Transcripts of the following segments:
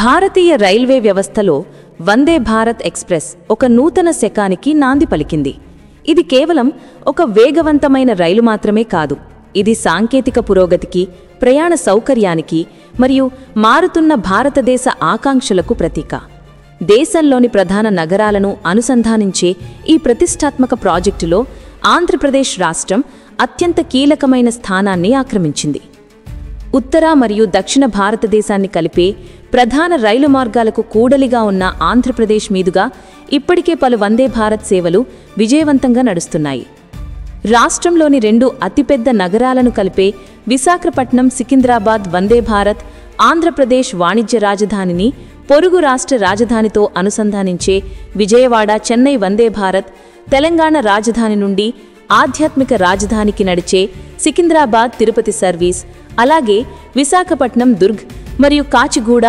భారతీయ railway వ్యవస్థలో Vande Bharat express ఒక నూతన శకానికి నాంది పలికింది. ఇది కేవలం ఒక వేగవంతమైన రైలు మాత్రమే కాదు, ఇది సాంకేతిక పురోగతికి, ప్రయాణ సౌకర్యానికి మరియు మారుతున్న భారతదేశ ఆకాంక్షలకు ప్రతీక. దేశంలోని ప్రధాన నగరాలను అనుసంధానించే ఈ ప్రతిష్టాత్మక ప్రాజెక్టులో ఆంధ్రప్రదేశ్ రాష్ట్రం అత్యంత కీలకమైన స్థానాన్ని ఆక్రమించింది. ఉత్తర మరియు దక్షిణ భారతదేశాన్ని కలిపే ప్రధాన రైలు మార్గాలకు కూడలిగా ఉన్న ఆంధ్రప్రదేశ్ మీదుగా ఇప్పటికే పలు వందే భారత్ సేవలు విజయవంతంగా నడుస్తున్నాయి. రాష్ట్రంలోని రెండు అతిపెద్ద నగరాలను కలిపే విశాఖపట్నం సికింద్రాబాద్ వందే భారత్, ఆంధ్రప్రదేశ్ వాణిజ్య రాజధానిని పొరుగు రాష్ట్ర రాజధానితో అనుసంధానించే విజయవాడ చెన్నై వందే భారత్, తెలంగాణ రాజధాని నుండి ఆధ్యాత్మిక రాజధానికి నడిచే సికింద్రాబాద్ తిరుపతి సర్వీస్, అలాగే విశాఖపట్నం దుర్గ్ మరియు కాచిగూడ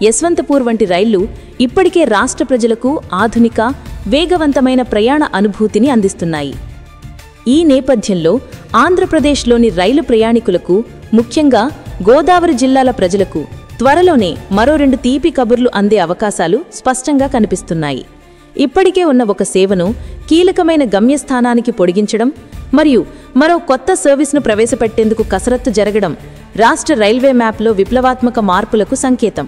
యశ్వంతపూర్ వంటి రైళ్లు ఇప్పటికే రాష్ట్ర ప్రజలకు ఆధునిక, వేగవంతమైన ప్రయాణ అనుభూతిని అందిస్తున్నాయి. ఈ నేపథ్యంలో ఆంధ్రప్రదేశ్లోని రైలు ప్రయాణికులకు, ముఖ్యంగా గోదావరి జిల్లాల ప్రజలకు త్వరలోనే మరో 2 తీపి కబుర్లు అందే అవకాశాలు స్పష్టంగా కనిపిస్తున్నాయి. ఇప్పటికే ఉన్న ఒక సేవను కీలకమైన గమ్యస్థానానికి పొడిగించడం మరియు మరో కొత్త సర్వీస్ను ప్రవేశపెట్టేందుకు కసరత్తు జరగడం రాష్ట్ర రైల్వే మ్యాప్లో విప్లవాత్మక మార్పులకు సంకేతం.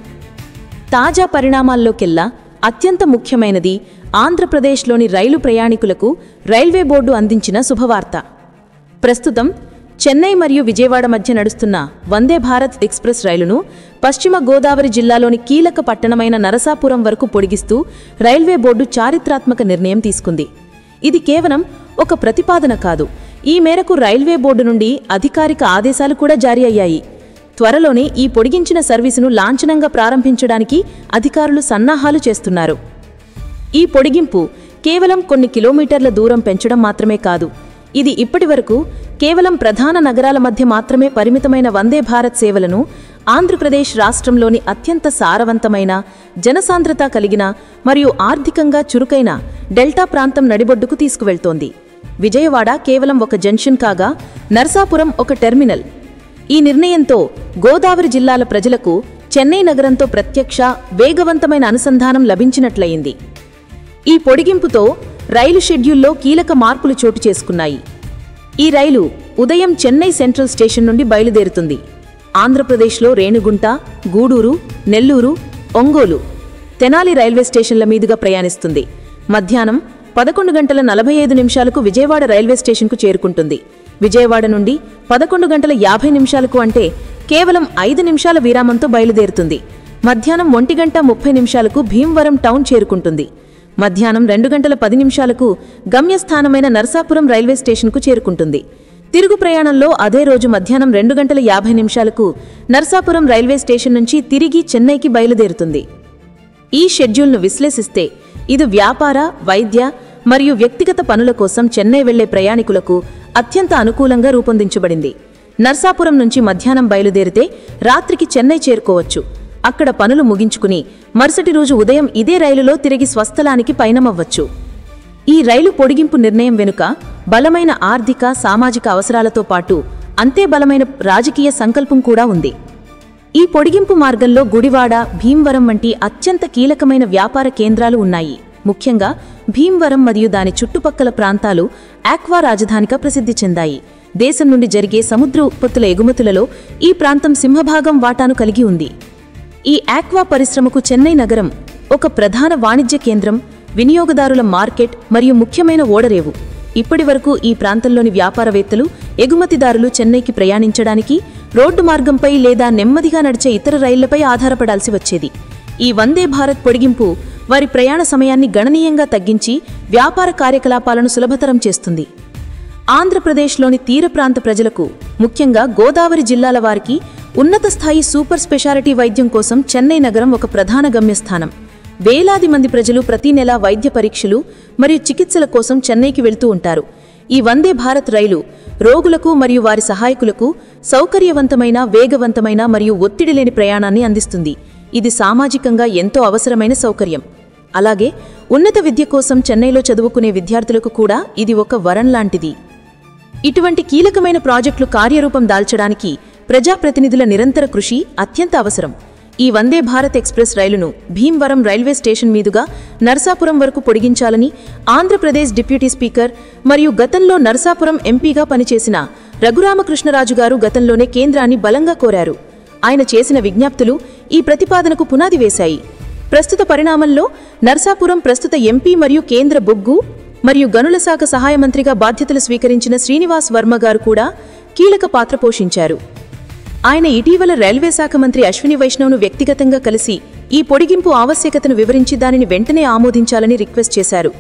తాజా పరిణామాల్లోకెల్లా అత్యంత ముఖ్యమైనది ఆంధ్రప్రదేశ్లోని రైలు ప్రయాణికులకు రైల్వే బోర్డు అందించిన శుభవార్త. ప్రస్తుతం చెన్నై మరియు విజయవాడ మధ్య నడుస్తున్న వందే భారత్ ఎక్స్‌ప్రెస్ రైలును పశ్చిమ గోదావరి జిల్లాలోని కీలక పట్టణమైన నరసాపురం వరకు పొడిగిస్తూ రైల్వే బోర్డు చారిత్రాత్మక నిర్ణయం తీసుకుంది. ఇది కేవలం ఒక ప్రతిపాదన కాదు, ఈ మేరకు రైల్వే బోర్డు నుండి అధికారిక ఆదేశాలు కూడా జారీ అయ్యాయి. త్వరలోనే ఈ పొడిగించిన సర్వీసును లాంఛనంగా ప్రారంభించడానికి అధికారులు సన్నాహాలు చేస్తున్నారు. ఈ పొడిగింపు కేవలం కొన్ని కిలోమీటర్ల దూరం పెంచడం మాత్రమే కాదు, ఇది ఇప్పటివరకు కేవలం ప్రధాన నగరాల మధ్య మాత్రమే పరిమితమైన వందే భారత్ సేవలను ఆంధ్రప్రదేశ్ రాష్ట్రంలోని అత్యంత సారవంతమైన, జనసాంద్రత కలిగిన మరియు ఆర్థికంగా చురుకైన డెల్టా ప్రాంతం నడిబొడ్డుకు తీసుకువెళ్తోంది. విజయవాడ కేవలం ఒక జంక్షన్ కాగా, నరసాపురం ఒక టెర్మినల్. ఈ నిర్ణయంతో గోదావరి జిల్లాల ప్రజలకు చెన్నై నగరంతో ప్రత్యక్ష, వేగవంతమైన అనుసంధానం లభించినట్లయింది. ఈ పొడిగింపుతో రైలు షెడ్యూల్లో కీలక మార్పులు చోటు చేసుకున్నాయి. ఈ రైలు ఉదయం చెన్నై సెంట్రల్ స్టేషన్ నుండి బయలుదేరుతుంది. ఆంధ్రప్రదేశ్లో రేణిగుంట, గూడూరు, నెల్లూరు, ఒంగోలు, తెనాలి రైల్వే స్టేషన్ల మీదుగా ప్రయాణిస్తుంది. మధ్యాహ్నం 11:45 విజయవాడ రైల్వే స్టేషన్కు చేరుకుంటుంది. విజయవాడ నుండి 11:50 అంటే కేవలం 5 నిమిషాల విరామంతో బయలుదేరుతుంది. మధ్యాహ్నం 1:30 భీమవరం టౌన్ చేరుకుంటుంది. మధ్యాహ్నం 2:10 గమ్యస్థానమైన నరసాపురం రైల్వే స్టేషన్కు చేరుకుంటుంది. తిరుగు ప్రయాణంలో అదే రోజు మధ్యాహ్నం 2:50 నరసాపురం రైల్వే స్టేషన్ నుంచి తిరిగి చెన్నైకి బయలుదేరుతుంది. ఈ షెడ్యూల్ను విశ్లేషిస్తే ఇది వ్యాపార, వైద్య మరియు వ్యక్తిగత పనుల కోసం చెన్నై వెళ్లే ప్రయాణికులకు అత్యంత అనుకూలంగా రూపొందించబడింది. నరసాపురం నుంచి మధ్యాహ్నం బయలుదేరితే రాత్రికి చెన్నై చేరుకోవచ్చు. అక్కడ పనులు ముగించుకుని మరుసటి రోజు ఉదయం ఇదే రైలులో తిరిగి స్వస్థలానికి పయనమవ్వచ్చు. ఈ రైలు పొడిగింపు నిర్ణయం వెనుక బలమైన ఆర్థిక, సామాజిక అవసరాలతో పాటు అంతే బలమైన రాజకీయ సంకల్పం కూడా ఉంది. ఈ పొడిగింపు మార్గంలో గుడివాడ, భీమవరం వంటి అత్యంత కీలకమైన వ్యాపార కేంద్రాలు ఉన్నాయి. ముఖ్యంగా భీమవరం మరియు దాని చుట్టుపక్కల ప్రాంతాలు ఆక్వా రాజధానిగా ప్రసిద్ధి చెందాయి. దేశం నుండి జరిగే సముద్ర ఉత్పత్తుల ఎగుమతులలో ఈ ప్రాంతం సింహభాగం వాటాను కలిగి ఉంది. ఈ ఆక్వా పరిశ్రమకు చెన్నై నగరం ఒక ప్రధాన వాణిజ్య కేంద్రం, వినియోగదారుల మార్కెట్ మరియు ముఖ్యమైన ఓడరేవు. ఇప్పటివరకు ఈ ప్రాంతంలోని వ్యాపారవేత్తలు, ఎగుమతిదారులు చెన్నైకి ప్రయాణించడానికి రోడ్డు మార్గంపై లేదా నెమ్మదిగా నడిచే ఇతర రైళ్లపై ఆధారపడాల్సి వచ్చేది. ఈ వందే భారత్ పొడిగింపు వారి ప్రయాణ సమయాన్ని గణనీయంగా తగ్గించి వ్యాపార కార్యకలాపాలను సులభతరం చేస్తుంది. ఆంధ్రప్రదేశ్లోని తీర ప్రాంత ప్రజలకు, ముఖ్యంగా గోదావరి జిల్లాల వారికి ఉన్నత స్థాయి సూపర్ స్పెషాలిటీ వైద్యం కోసం చెన్నై నగరం ఒక ప్రధాన గమ్యస్థానం. వేలాది మంది ప్రజలు ప్రతి నెల వైద్య పరీక్షలు మరియు చికిత్సల కోసం చెన్నైకి వెళ్తూ ఉంటారు. ఈ వందే భారత్ రైలు రోగులకు మరియు వారి సహాయకులకు సౌకర్యవంతమైన, వేగవంతమైన మరియు ఒత్తిడి లేని ప్రయాణాన్ని అందిస్తుంది. ఇది సామాజికంగా ఎంతో అవసరమైన సౌకర్యం. అలాగే ఉన్నత విద్య కోసం చెన్నైలో చదువుకునే విద్యార్థులకు కూడా ఇది ఒక వరం లాంటిది. ఇటువంటి కీలకమైన ప్రాజెక్టులు కార్యరూపం దాల్చడానికి ప్రజాప్రతినిధుల నిరంతర కృషి అత్యంత అవసరం. ఈ వందే భారత్ ఎక్స్ప్రెస్ రైలును భీమవరం రైల్వే స్టేషన్ మీదుగా నర్సాపురం వరకు పొడిగించాలని ఆంధ్రప్రదేశ్ డిప్యూటీ స్పీకర్ మరియు గతంలో నర్సాపురం ఎంపీగా పనిచేసిన రఘురామకృష్ణరాజు గారు గతంలోనే కేంద్రాన్ని బలంగా కోరారు. ఆయన చేసిన విజ్ఞప్తులు ఈ ప్రతిపాదనకు పునాది వేశాయి. ప్రస్తుత పరిణామంలో నర్సాపురం ప్రస్తుత ఎంపీ మరియు కేంద్ర బొగ్గు మరియు గనుల శాఖ సహాయ మంత్రిగా బాధ్యతలు స్వీకరించిన శ్రీనివాస్ వర్మ గారు కూడా కీలక పాత్ర పోషించారు. ఆయన ఇటీవల రైల్వే శాఖ మంత్రి అశ్విని వైష్ణవ్ను వ్యక్తిగతంగా కలిసి ఈ పొడిగింపు ఆవశ్యకతను వివరించి దానిని వెంటనే ఆమోదించాలని రిక్వెస్ట్ చేశారు.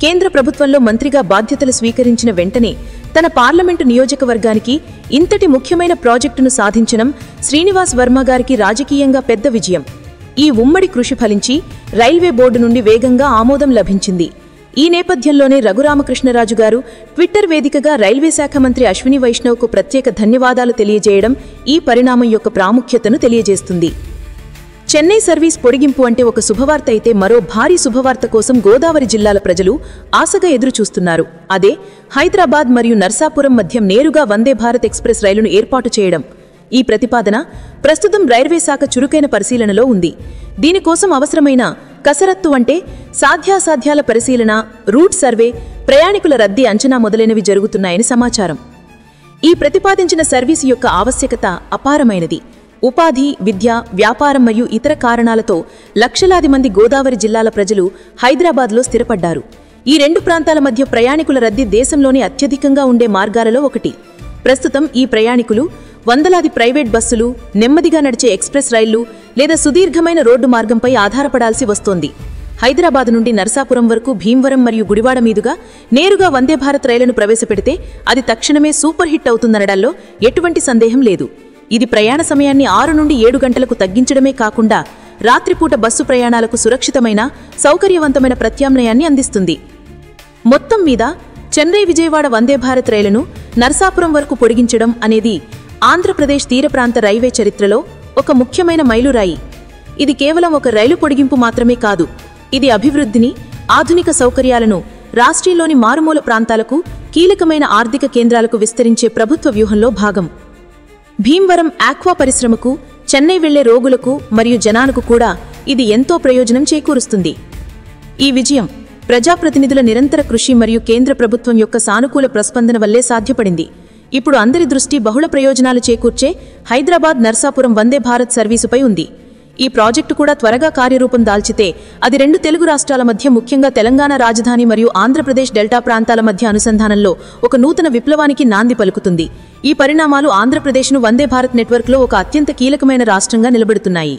కేంద్ర ప్రభుత్వంలో మంత్రిగా బాధ్యతలు స్వీకరించిన వెంటనే తన పార్లమెంటు నియోజకవర్గానికి ఇంతటి ముఖ్యమైన ప్రాజెక్టును సాధించడం శ్రీనివాస్ వర్మ గారికి రాజకీయంగా పెద్ద విజయం. ఈ ఉమ్మడి కృషి ఫలించి రైల్వే బోర్డు నుండి వేగంగా ఆమోదం లభించింది. ఈ నేపథ్యంలోనే రఘురామకృష్ణరాజు గారు ట్విట్టర్ వేదికగా రైల్వే శాఖ మంత్రి అశ్విని వైష్ణవ్కు ప్రత్యేక ధన్యవాదాలు తెలియజేయడం ఈ పరిణామం యొక్క ప్రాముఖ్యతను తెలియజేస్తుంది. చెన్నై సర్వీస్ పొడిగింపు అంటే ఒక శుభవార్త అయితే, మరో భారీ శుభవార్త కోసం గోదావరి జిల్లాల ప్రజలు ఆశగా ఎదురుచూస్తున్నారు. అదే హైదరాబాద్ మరియు నర్సాపురం మధ్య నేరుగా వందే భారత్ ఎక్స్ప్రెస్ రైలును ఏర్పాటు చేయడం. ఈ ప్రతిపాదన ప్రస్తుతం రైల్వే శాఖ చురుకైన పరిశీలనలో ఉంది. దీనికోసం అవసరమైన కసరత్తు అంటే సాధ్యాసాధ్యాల పరిశీలన, రూట్ సర్వే, ప్రయాణికుల రద్దీ అంచనా మొదలైనవి జరుగుతున్నాయని సమాచారం. ఈ ప్రతిపాదించిన సర్వీసు యొక్క ఆవశ్యకత అపారమైనది. ఉపాధి, విద్య, వ్యాపారం మరియు ఇతర కారణాలతో లక్షలాది మంది గోదావరి జిల్లాల ప్రజలు హైదరాబాద్లో స్థిరపడ్డారు. ఈ రెండు ప్రాంతాల మధ్య ప్రయాణికుల రద్దీ దేశంలోని అత్యధికంగా ఉండే మార్గాలలో ఒకటి. ప్రస్తుతం ఈ ప్రయాణికులు వందలాది ప్రైవేట్ బస్సులు, నెమ్మదిగా నడిచే ఎక్స్ప్రెస్ రైళ్లు లేదా సుదీర్ఘమైన రోడ్డు మార్గంపై ఆధారపడాల్సి వస్తోంది. హైదరాబాద్ నుండి నర్సాపురం వరకు భీమవరం మరియు గుడివాడ మీదుగా నేరుగా వందే భారత్ రైలును ప్రవేశపెడితే అది తక్షణమే సూపర్ హిట్ అవుతుందనడాల్లో ఎటువంటి సందేహం లేదు. ఇది ప్రయాణ సమయాన్ని 6 నుండి 7 గంటలకు తగ్గించడమే కాకుండా రాత్రిపూట బస్సు ప్రయాణాలకు సురక్షితమైన, సౌకర్యవంతమైన ప్రత్యామ్నాయాన్ని అందిస్తుంది. మొత్తం మీద చెన్నై విజయవాడ వందే భారత్ రైలును నర్సాపురం వరకు పొడిగించడం అనేది ఆంధ్రప్రదేశ్ తీర ప్రాంత రైల్వే చరిత్రలో ఒక ముఖ్యమైన మైలురాయి. ఇది కేవలం ఒక రైలు పొడిగింపు మాత్రమే కాదు, ఇది అభివృద్ధిని, ఆధునిక సౌకర్యాలను రాష్ట్రంలోని మారుమూల ప్రాంతాలకు, కీలకమైన ఆర్థిక కేంద్రాలకు విస్తరించే ప్రభుత్వ వ్యూహంలో భాగం. భీమవరం ఆక్వా పరిశ్రమకు, చెన్నై వెళ్లే రోగులకు మరియు జనాలకు కూడా ఇది ఎంతో ప్రయోజనం చేకూరుస్తుంది. ఈ విజయం ప్రజాప్రతినిధుల నిరంతర కృషి మరియు కేంద్ర ప్రభుత్వం యొక్క సానుకూల ప్రస్పందన వల్లే సాధ్యపడింది. ఇప్పుడు అందరి దృష్టి బహుళ ప్రయోజనాలు చేకూర్చే హైదరాబాద్ నర్సాపురం వందే భారత్ సర్వీసుపై ఉంది. ఈ ప్రాజెక్టు కూడా త్వరగా కార్యరూపం దాల్చితే అది 2 తెలుగు రాష్ట్రాల మధ్య, ముఖ్యంగా తెలంగాణ రాజధాని మరియు ఆంధ్రప్రదేశ్ డెల్టా ప్రాంతాల మధ్య అనుసంధానంలో ఒక నూతన విప్లవానికి నాంది పలుకుతుంది. ఈ పరిణామాలు ఆంధ్రప్రదేశ్ను వందే భారత్ నెట్వర్క్లో ఒక అత్యంత కీలకమైన రాష్ట్రంగా నిలబెడుతున్నాయి.